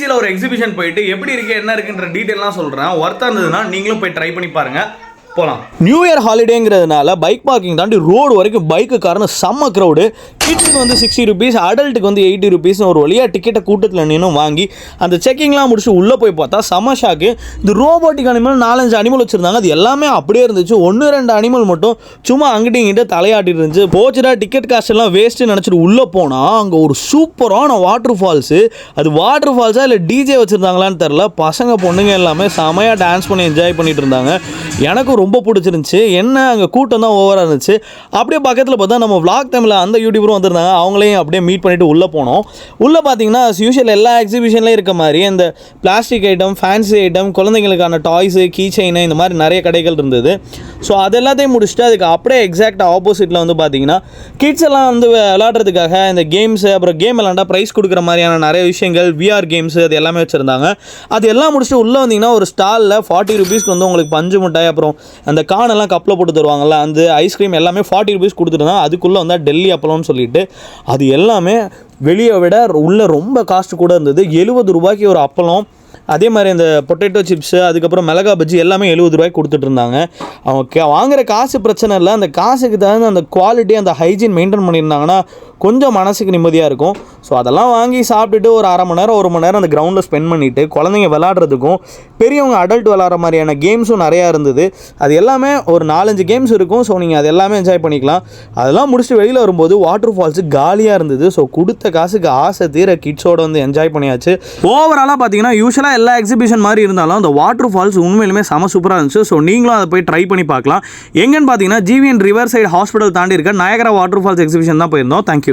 திருச்சியில் ஒரு எக்ஸிபிஷன் போயிட்டு எப்படி இருக்குது என்ன இருக்குன்ற டீட்டெயிலாம் சொல்கிறேன். ஒர்த்தாக இருந்ததுன்னா நீங்களும் போய் ட்ரை பண்ணி பாருங்கள். போகலாம். நியூ இயர் ஹாலிடேங்கிறதுனால பைக் பார்க்கிங் தாண்டி ரோடு வரைக்கும் பைக்கு காரணம் செம்ம க்ரௌடு. கிட்ஸுக்கு வந்து 60 rupees, அடல்ட்டுக்கு வந்து 80 rupees ஒரு வழியாக டிக்கெட்டை கூட்டத்தில் நின்று வாங்கி அந்த செக்கிங்லாம் முடிச்சு உள்ளே போய் பார்த்தா செம்ம ஷாக்கு. இந்த ரோபோட்டிக் அனிமல் 4-5 அனிமல் வச்சுருந்தாங்க. அது எல்லாமே அப்படியே இருந்துச்சு. 1-2 அனிமல் மட்டும் சும்மா அங்கிட்ட இங்கிட்ட தலையாட்டிட்டு இருந்துச்சு. போச்சுடா டிக்கெட் காஸ்ட் எல்லாம் வேஸ்ட்டு நினச்சிட்டு உள்ளே போனால் அங்கே ஒரு சூப்பரான வாட்டர் ஃபால்ஸு. அது வாட்டர் ஃபால்ஸாக இல்லை டிஜே வச்சுருந்தாங்களான்னு தெரில. பசங்க பொண்ணுங்க எல்லாமே செமையாக டான்ஸ் பண்ணி என்ஜாய் பண்ணிட்டு இருந்தாங்க. எனக்கு ரொம்ப பிடிச்சிருந்துச்சு. என்ன அங்கே கூட்டம் தான் ஓவராக இருந்துச்சு. அப்படியே பக்கத்தில் பார்த்தா நம்ம vlog டைமில் அந்த யூடியூபரும் வந்திருந்தாங்க. அவங்களையும் அப்படியே மீட் பண்ணிவிட்டு உள்ளே போனோம். உள்ளே பார்த்தீங்கன்னா யூஷுவல் எல்லா எக்ஸிபிஷன்லேயும் இருக்க மாதிரி இந்த பிளாஸ்டிக் ஐட்டம், ஃபேன்சி ஐட்டம், குழந்தைங்களுக்கான டாய்ஸு, கீ செயின், இந்த மாதிரி நிறைய கடைகள் இருந்தது. ஸோ அது எல்லாத்தையும் முடிச்சுட்டு அதுக்கு அப்படியே எக்ஸாக்ட் ஆப்போசிட்டில் வந்து பார்த்தீங்கன்னா கிட்ஸ் எல்லாம் வந்து விளையாடுறதுக்காக இந்த கேம்ஸு, அப்புறம் கேம் விளாண்டா ப்ரைஸ் கொடுக்குற மாதிரியான நிறைய விஷயங்கள், VR கேம்ஸு, அது எல்லாமே வச்சுருந்தாங்க. அது எல்லாம் முடிச்சுட்டு உள்ளே வந்தீங்கன்னா ஒரு ஸ்டாலில் 40 rupeesக்கு வந்து உங்களுக்கு பஞ்சு மிட்டாய், அப்புறம் அந்த கானெல்லாம் கப்பில் போட்டு தருவாங்கள்ல, அந்த ஐஸ்கிரீம் எல்லாமே 40 rupees கொடுத்துருந்தாங்க. அதுக்குள்ளே வந்தால் டெல்லி அப்பளம்னு சொல்லிட்டு அது எல்லாமே வெளியே விட உள்ளே ரொம்ப காஸ்ட் கூட இருந்தது. 70 ரூபாய்க்கு ஒரு அப்பளம். அதே மாதிரி இந்த பொட்டேட்டோ சிப்ஸு, அதுக்கப்புறம் மிளகா பஜ்ஜி எல்லாமே 70 ரூபாய்க்கு கொடுத்துட்ருந்தாங்க. அவங்க வாங்குகிற காசு பிரச்சனை இல்லை, அந்த காசுக்கு தகுந்த அந்த குவாலிட்டி, அந்த ஹைஜீன் மெயின்டைன் பண்ணியிருந்தாங்கன்னா கொஞ்சம் மனசுக்கு நிம்மதியாக இருக்கும். ஸோ அதெல்லாம் வாங்கி சாப்பிட்டுட்டு ஒரு அரை மணி நேரம் 1 மணி நேரம் அந்த கிரவுண்டில் ஸ்பெண்ட் பண்ணிவிட்டு குழந்தைங்க விளாட்றதுக்கும் பெரியவங்க அடல்ட் விளாட்ற மாதிரியான கேம்ஸும் நிறையா இருந்தது. அது எல்லாமே ஒரு 4-5 கேம்ஸ் இருக்கும். ஸோ நீங்கள் அது எல்லாமே என்ஜாய் பண்ணிக்கலாம். அதெல்லாம் முடிச்சுட்டு வெளியில் வரும்போது வாட்டர் ஃபால்ஸு காலியாக இருந்தது. ஸோ கொடுத்த காசுக்கு ஆசை தீர கிட்ஸோடு வந்து என்ஜாய் பண்ணியாச்சு. ஓவராலாக பார்த்தீங்கன்னா யூஸ்வலாக எல்லா எக்ஸிபிஷன் மாதிரி இருந்தாலும் அந்த வாட்டர் ஃபால்ஸ் உண்மையிலுமே செம சூப்பராக இருந்துச்சு. ஸோ நீங்களும் அதை போய் ட்ரை பண்ணி பார்க்கலாம். எங்கன்னு பார்த்தீங்கன்னா GVN ரிவர் சைடு ஹாஸ்பிட்டல் தாண்டி இருக்க நயகரா வாட்டர் ஃபால்ஸ் எக்ஸிபிஷன் தான் போயிருந்தோம். தேங்க்யூ.